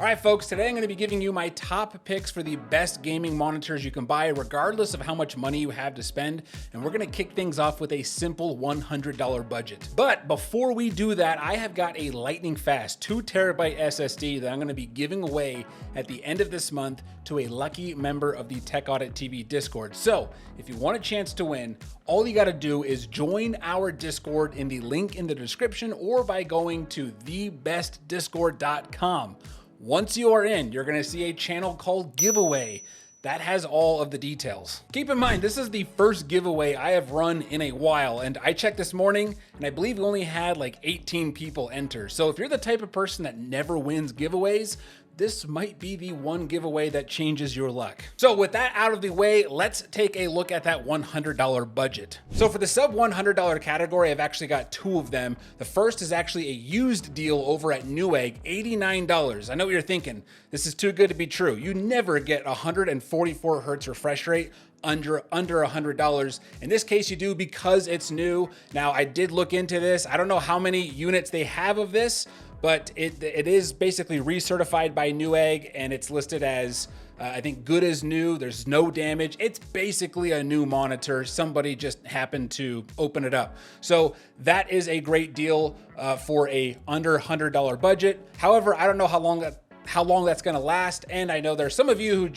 All right, folks, today I'm going to be giving you my top picks for the best gaming monitors you can buy, regardless of how much money you have to spend. And we're going to kick things off with a simple $100 budget. But before we do that, I have got a lightning fast 2TB SSD that I'm going to be giving away at the end of this month to a lucky member of the Tech Audit TV Discord. So if you want a chance to win, all you got to do is join our Discord in the link in the description or by going to thebestdiscord.com. Once you are in, you're gonna see a channel called Giveaway. That has all of the details. Keep in mind, this is the first giveaway I have run in a while, and I checked this morning, and I believe we only had like 18 people enter. So if you're the type of person that never wins giveaways, this might be the one giveaway that changes your luck. So with that out of the way, let's take a look at that $100 budget. So for the sub $100 category, I've actually got two of them. The first is actually a used deal over at Newegg, $89. I know what you're thinking. This is too good to be true. You never get 144 hertz refresh rate under $100. In this case, you do because it's new. Now, I did look into this. I don't know how many units they have of this, but it is basically recertified by Newegg, and it's listed as, I think, good as new. There's no damage. It's basically a new monitor. Somebody just happened to open it up. So that is a great deal for a under $100 budget. However, I don't know how long that's gonna last, and I know there's some of you who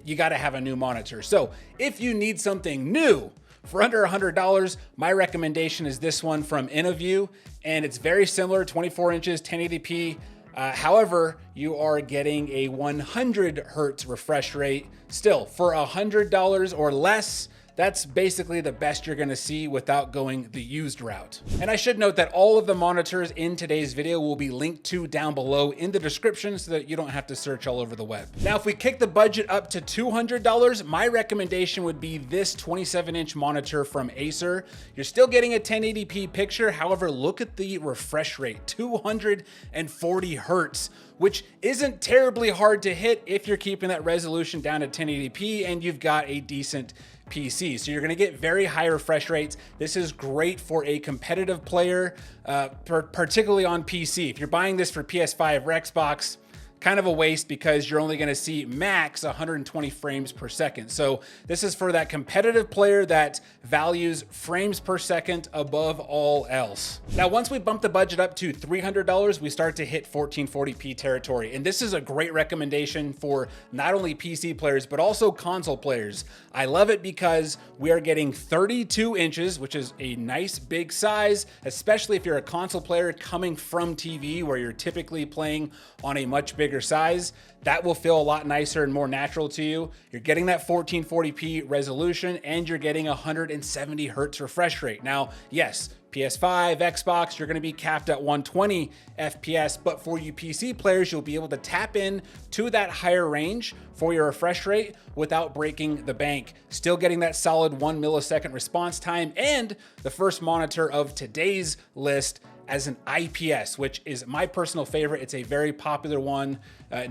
you gotta have a new monitor. So if you need something new for under $100, my recommendation is this one from InnoView, and it's very similar, 24 inches, 1080p. However, you are getting a 100 hertz refresh rate. Still, for $100 or less, that's basically the best you're gonna see without going the used route. And I should note that all of the monitors in today's video will be linked to down below in the description so that you don't have to search all over the web. Now, if we kick the budget up to $200, my recommendation would be this 27-inch monitor from Acer. You're still getting a 1080p picture. However, look at the refresh rate, 240 hertz, which isn't terribly hard to hit if you're keeping that resolution down to 1080p and you've got a decent PC. So you're gonna get very high refresh rates. This is great for a competitive player, particularly on PC. If you're buying this for PS5 or Xbox, kind of a waste because you're only gonna see max 120 frames per second. So this is for that competitive player that values frames per second above all else. Now, once we bump the budget up to $300, we start to hit 1440p territory. And this is a great recommendation for not only PC players, but also console players. I love it because we are getting 32 inches, which is a nice big size, especially if you're a console player coming from TV where you're typically playing on a much bigger size. That will feel a lot nicer and more natural to you. You're getting that 1440p resolution and you're getting 170 hertz refresh rate. Now, yes, PS5, Xbox, you're gonna be capped at 120 FPS, but for you PC players, you'll be able to tap in to that higher range for your refresh rate without breaking the bank. Still getting that solid 1 millisecond response time, and the first monitor of today's list as an IPS, which is my personal favorite. It's a very popular one,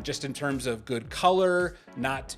just in terms of good color, not,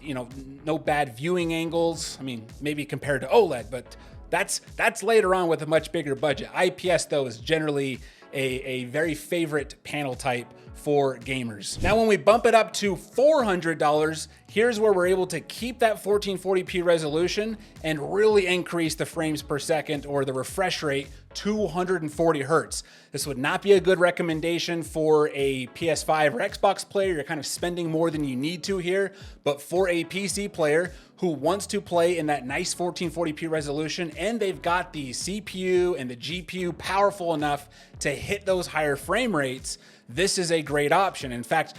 no bad viewing angles. I mean, maybe compared to OLED, but that's later on with a much bigger budget. IPS though is generally a very favorite panel type for gamers. Now, when we bump it up to $400, here's where we're able to keep that 1440p resolution and really increase the frames per second or the refresh rate to 240 hertz. This would not be a good recommendation for a PS5 or Xbox player. You're kind of spending more than you need to here, but for a PC player who wants to play in that nice 1440p resolution and they've got the CPU and the GPU powerful enough to hit those higher frame rates, this is a great option. In fact,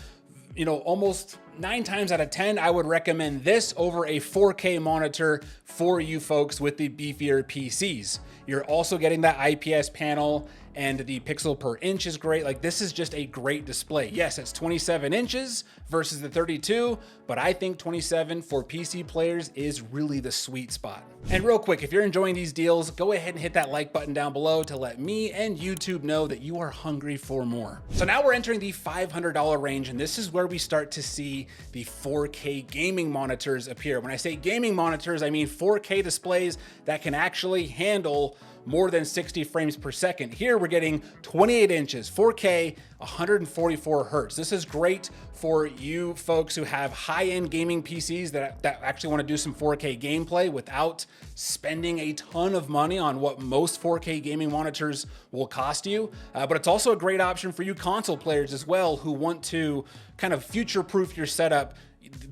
almost 9 times out of 10, I would recommend this over a 4K monitor for you folks with the beefier PCs. You're also getting that IPS panel and the pixel per inch is great. Like, this is just a great display. Yes, it's 27 inches versus the 32, but I think 27 for PC players is really the sweet spot. And real quick, if you're enjoying these deals, go ahead and hit that like button down below to let me and YouTube know that you are hungry for more. So now we're entering the $500 range, and this is where we start to see the 4K gaming monitors appear. When I say gaming monitors, I mean 4K displays that can actually handle more than 60 frames per second. Here we're getting 28 inches, 4K, 144 hertz. This is great for you folks who have high-end gaming PCs that actually want to do some 4K gameplay without spending a ton of money on what most 4K gaming monitors will cost you. But it's also a great option for you console players as well who want to kind of future-proof your setup.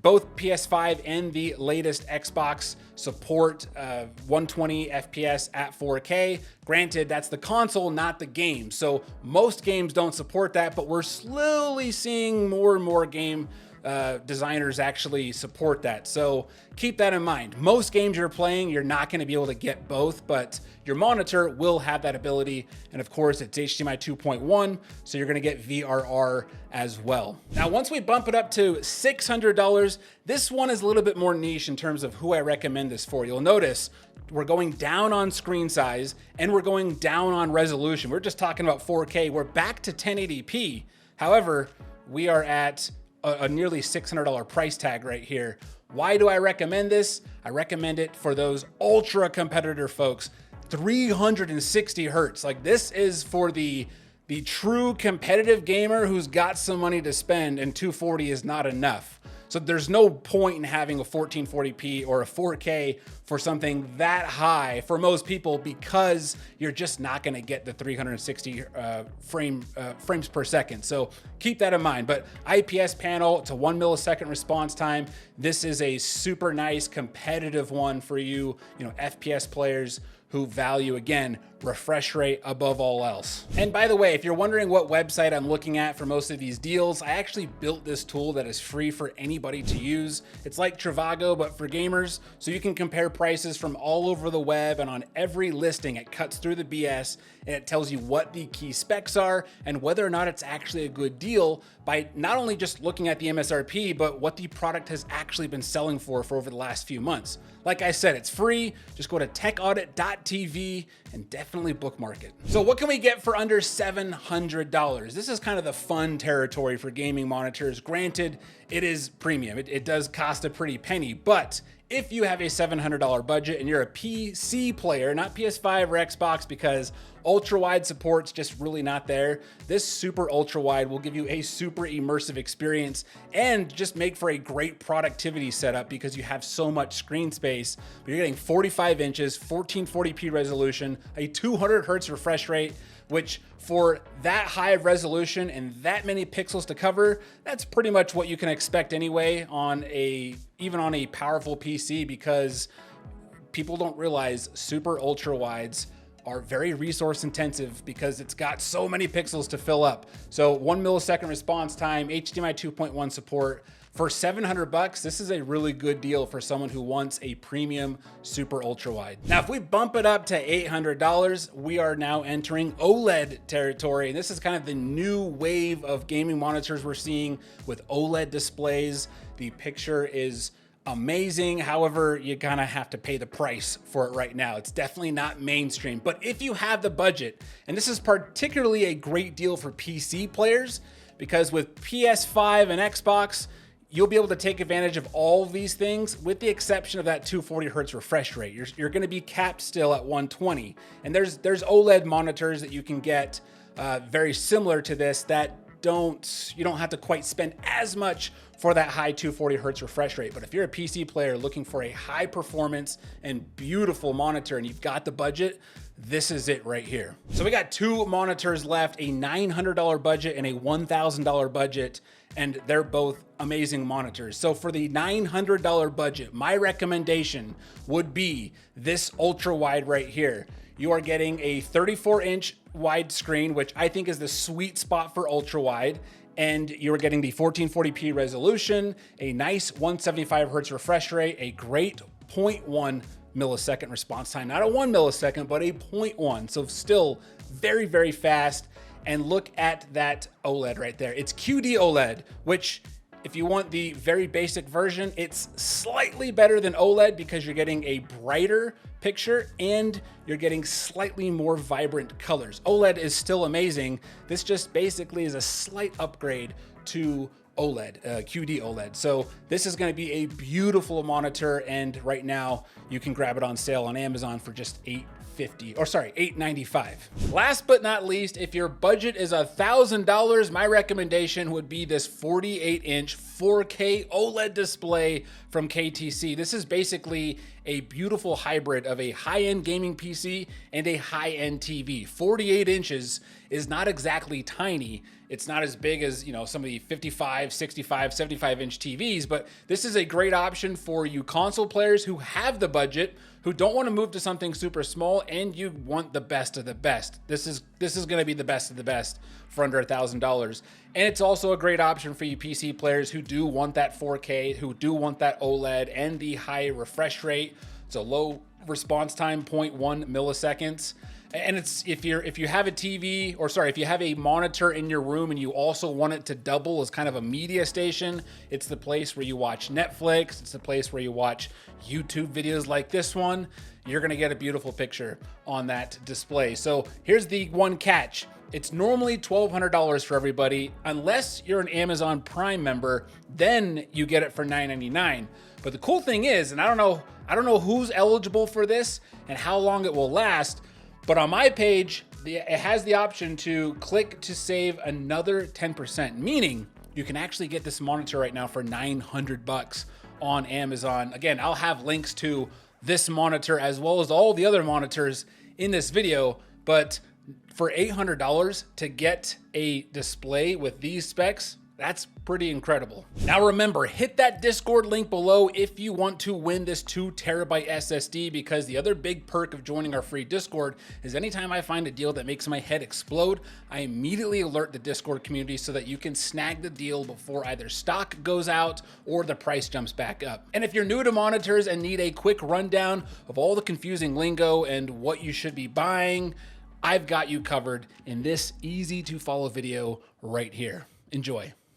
Both PS5 and the latest Xbox support 120 FPS at 4K. Granted, that's the console, not the game. So most games don't support that, but we're slowly seeing more and more game designers actually support that. So keep that in mind. Most games you're playing, you're not going to be able to get both, but your monitor will have that ability. And of course, it's HDMI 2.1, so you're going to get VRR as well. Now, once we bump it up to $600, this one is a little bit more niche in terms of who I recommend this for. You'll notice we're going down on screen size and we're going down on resolution. We're just talking about 4K. We're back to 1080p. However, we are at a nearly $600 price tag right here. Why do I recommend this? I recommend it for those ultra competitor folks. 360 hertz. Like, this is for the true competitive gamer who's got some money to spend, and 240 is not enough. So there's no point in having a 1440p or a 4K for something that high for most people, because you're just not going to get the 360 frames per second. So keep that in mind. But IPS panel to 1 millisecond response time. This is a super nice competitive one for you, FPS players who value, again, refresh rate above all else. And by the way, if you're wondering what website I'm looking at for most of these deals, I actually built this tool that is free for anybody to use. It's like Trivago, but for gamers, so you can compare prices from all over the web, and on every listing, it cuts through the BS and it tells you what the key specs are and whether or not it's actually a good deal by not only just looking at the MSRP, but what the product has actually been selling for over the last few months. Like I said, it's free. Just go to techaudit.tv and definitely bookmark it. So what can we get for under $700? This is kind of the fun territory for gaming monitors. Granted, it is premium. It does cost a pretty penny, but if you have a $700 budget and you're a PC player, not PS5 or Xbox, because ultra-wide support's just really not there, this super ultra-wide will give you a super immersive experience and just make for a great productivity setup because you have so much screen space. But you're getting 45 inches, 1440p resolution, a 200 hertz refresh rate, which for that high of resolution and that many pixels to cover, that's pretty much what you can expect anyway on even on a powerful PC, because people don't realize super ultra wides are very resource intensive because it's got so many pixels to fill up. So 1 millisecond response time, HDMI 2.1 support. For $700, this is a really good deal for someone who wants a premium super ultra wide. Now, if we bump it up to $800, we are now entering OLED territory. And this is kind of the new wave of gaming monitors we're seeing with OLED displays. The picture is amazing. However, you kind of have to pay the price for it right now. It's definitely not mainstream, but if you have the budget, and this is particularly a great deal for PC players, because with PS5 and Xbox, you'll be able to take advantage of all of these things with the exception of that 240 hertz refresh rate. You're going to be capped still at 120. And there's OLED monitors that you can get very similar to this that you don't have to quite spend as much for that high 240 hertz refresh rate. But if you're a PC player looking for a high performance and beautiful monitor and you've got the budget, this is it right here. So we got two monitors left, a $900 budget and a $1,000 budget, and they're both amazing monitors. So for the $900 budget, my recommendation would be this ultra wide right here. You are getting a 34-inch widescreen, which I think is the sweet spot for ultra wide. And you're getting the 1440p resolution, a nice 175 hertz refresh rate, a great 0.1 millisecond response time, not a 1 millisecond, but a 0.1. So still very, very fast. And look at that OLED right there. It's QD OLED, which if you want the very basic version, it's slightly better than OLED because you're getting a brighter picture and you're getting slightly more vibrant colors. OLED is still amazing. This just basically is a slight upgrade to OLED, QD OLED. So this is going to be a beautiful monitor, and right now you can grab it on sale on Amazon for just $850. $850, or sorry, $895. Last but not least, if your budget is $1,000, my recommendation would be this 48-inch 4K OLED display from KTC. This is basically a beautiful hybrid of a high-end gaming PC and a high-end TV. 48 inches is not exactly tiny. It's not as big as, you know, some of the 55, 65, 75-inch TVs, but this is a great option for you console players who have the budget, who don't want to move to something super small, and you want the best of the best. This is going to be the best of the best for under $1,000. And it's also a great option for you PC players who do want that 4K, who do want that OLED and the high refresh rate. It's a low response time, 0.1 milliseconds. And it's if you have a TV, or sorry, if you have a monitor in your room and you also want it to double as kind of a media station, it's the place where you watch Netflix. It's the place where you watch YouTube videos like this one. You're gonna get a beautiful picture on that display. So here's the one catch. It's normally $1,200 for everybody, unless you're an Amazon Prime member, then you get it for $999. But the cool thing is, and I don't know who's eligible for this and how long it will last, but on my page, it has the option to click to save another 10%, meaning you can actually get this monitor right now for $900 on Amazon. Again, I'll have links to this monitor as well as all the other monitors in this video, but for $800 to get a display with these specs, that's pretty incredible. Now remember, hit that Discord link below if you want to win this 2 terabyte SSD, because the other big perk of joining our free Discord is anytime I find a deal that makes my head explode, I immediately alert the Discord community so that you can snag the deal before either stock goes out or the price jumps back up. And if you're new to monitors and need a quick rundown of all the confusing lingo and what you should be buying, I've got you covered in this easy to follow video right here. Enjoy.